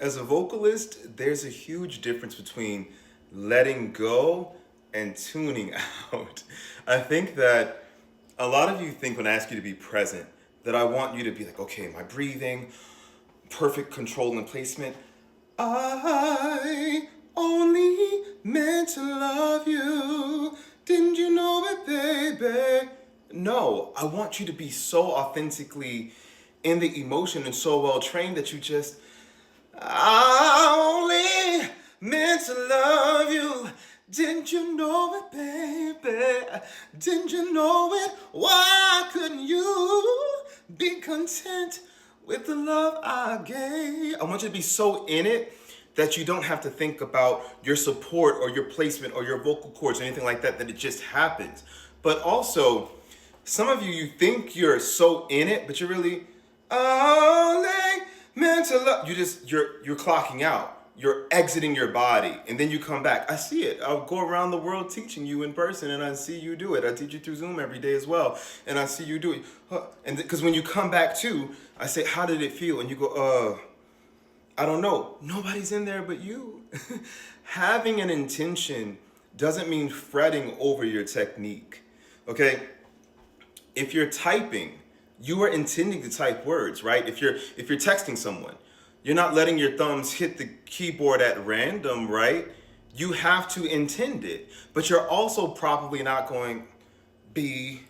As a vocalist, there's a huge difference between letting go and tuning out. I think that a lot of you think when I ask you to be present, that I want you to be like, okay, my breathing, perfect control and placement. I only meant to love you. Didn't you know it, baby? No, I want you to be so authentically in the emotion and so well trained that you just I only meant to love you. Didn't you know it, baby? Didn't you know it? Why couldn't you be content with the love I gave? I want you to be so in it that you don't have to think about your support or your placement or your vocal cords or anything like that, that it just happens. But also, some of you, you think you're so in it, but you're really only meant to love. You're clocking out. You're exiting your body, and then you come back. I see it. I'll go around the world teaching you in person, and I see you do it. I teach you through Zoom every day as well, and I see you do it. And because when you come back too, I say, "How did it feel?" And you go, I don't know. Nobody's in there but you. Having an intention doesn't mean fretting over your technique. Okay? If you're typing, you are intending to type words, right? If you're texting someone, you're not letting your thumbs hit the keyboard at random, right? You have to intend it. But you're also probably not going B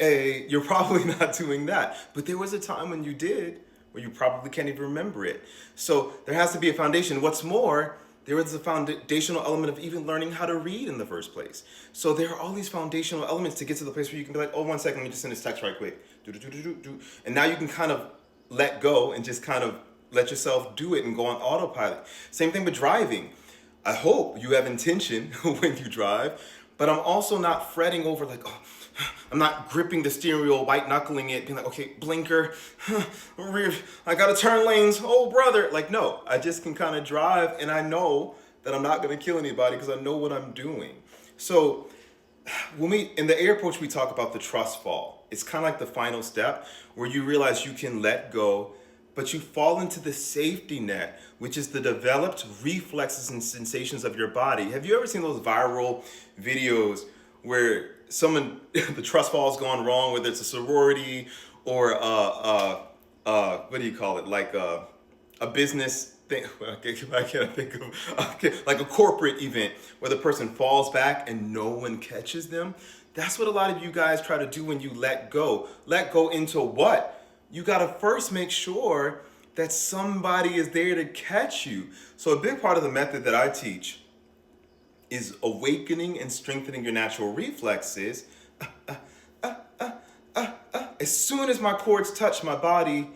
you're probably not doing that. But there was a time when you did, where you probably can't even remember it. So there has to be a foundation. What's more, there is a foundational element of even learning how to read in the first place. So there are all these foundational elements to get to the place where you can be like, oh, 1 second, let me just send this text right quick. Do, do, do, do, do, do. And now you can kind of let go and just kind of let yourself do it and go on autopilot. Same thing with driving. I hope you have intention when you drive, but I'm also not fretting over like, oh, I'm not gripping the steering wheel, white knuckling it, being like, okay, blinker, rear, I gotta turn lanes, oh brother. Like, no, I just can kind of drive and I know that I'm not gonna kill anybody because I know what I'm doing. So when we, in the air approach, we talk about the trust fall. It's kind of like the final step where you realize you can let go, but you fall into the safety net, which is the developed reflexes and sensations of your body. Have you ever seen those viral videos where someone, the trust fall's gone wrong, whether it's a sorority or what do you call it? Like a business thing. I can't think of, okay, like a corporate event where the person falls back and no one catches them. That's what a lot of you guys try to do when you let go. Let go into what? You got to first make sure that somebody is there to catch you. So a big part of the method that I teach is awakening and strengthening your natural reflexes. As soon as my cords touch my body,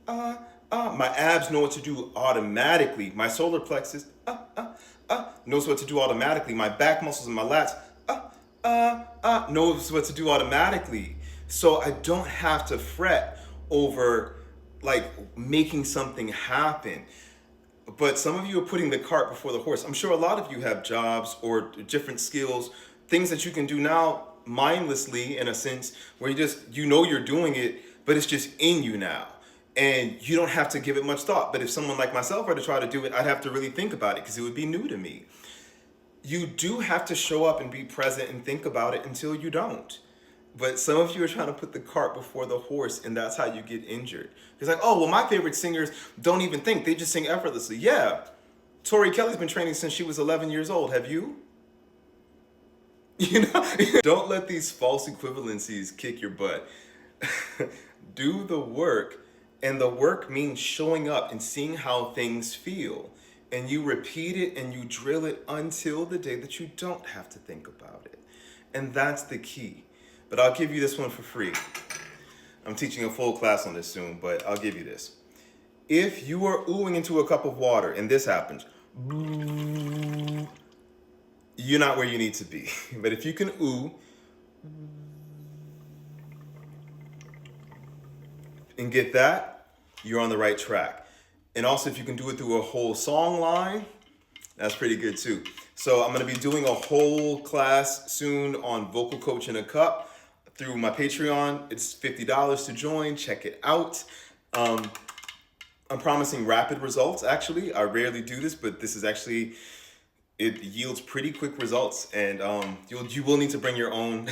my abs know what to do automatically. My solar plexus knows what to do automatically. My back muscles and my lats knows what to do automatically. So I don't have to fret over like making something happen. But some of you are putting the cart before the horse. I'm sure a lot of you have jobs or different skills, things that you can do now mindlessly in a sense where you know you're doing it, but it's just in you now. And you don't have to give it much thought. But if someone like myself were to try to do it, I'd have to really think about it because it would be new to me. You do have to show up and be present and think about it until you don't. But some of you are trying to put the cart before the horse, and that's how you get injured. It's like, oh, well, my favorite singers don't even think. They just sing effortlessly. Yeah. Tori Kelly's been training since she was 11 years old. Have you? You know, don't let these false equivalencies kick your butt. Do the work, and the work means showing up and seeing how things feel. And you repeat it and you drill it until the day that you don't have to think about it. And that's the key. But I'll give you this one for free. I'm teaching a full class on this soon, but I'll give you this. If you are oohing into a cup of water and this happens, you're not where you need to be. But if you can ooh and get that, you're on the right track. And also if you can do it through a whole song line, that's pretty good too. So I'm going to be doing a whole class soon on vocal coach in a cup through my Patreon. It's $50 to join. Check it out. I'm promising rapid results. Actually, I rarely do this, but this is actually, it yields pretty quick results, and you will need to bring your own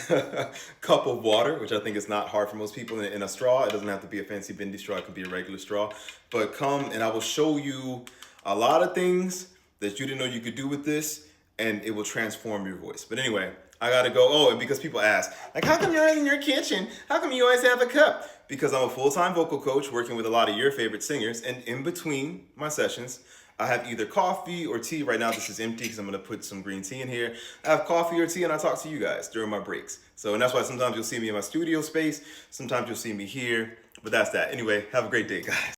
cup of water, which I think is not hard for most people. In a straw, it doesn't have to be a fancy bendy straw; it could be a regular straw. But come and I will show you a lot of things that you didn't know you could do with this, and it will transform your voice. But anyway, I gotta go. Oh, and because people ask, like, how come you're always in your kitchen? How come you always have a cup? Because I'm a full-time vocal coach working with a lot of your favorite singers, and in between my sessions, I have either coffee or tea. Right now, this is empty because I'm gonna put some green tea in here. I have coffee or tea, and I talk to you guys during my breaks. So, and that's why sometimes you'll see me in my studio space. Sometimes you'll see me here. But that's that. Anyway, have a great day, guys.